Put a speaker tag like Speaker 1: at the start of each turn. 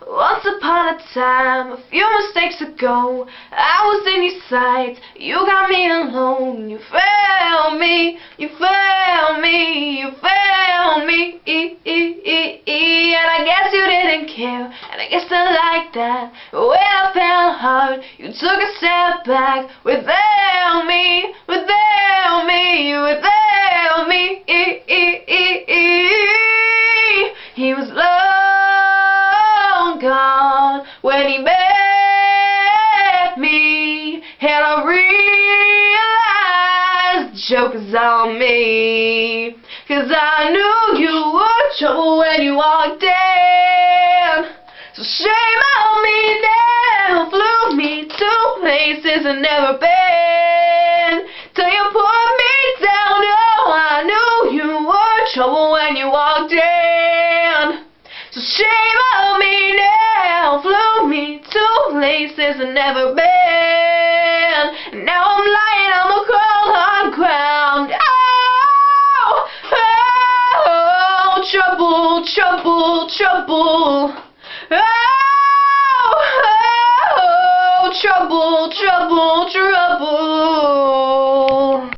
Speaker 1: Once upon a time, a few mistakes ago, I was in your sights, you got me alone. You failed me, you failed me, you failed me. And I guess you didn't care, and I guess I like that. When I fell hard, you took a step back. Without me, without me, without me. He was long gone when he met me, and I realized the joke is on me, 'cause I knew you were trouble when you walked in. So shame on me now, flew me to places I've never been, till you put me down. Oh, I knew you were trouble when you walked in. So shame on me now, flew me to places I've never been, and now I'm lying on the cold hard ground. Oh, oh, trouble, trouble, trouble. Oh, oh, trouble, trouble, trouble.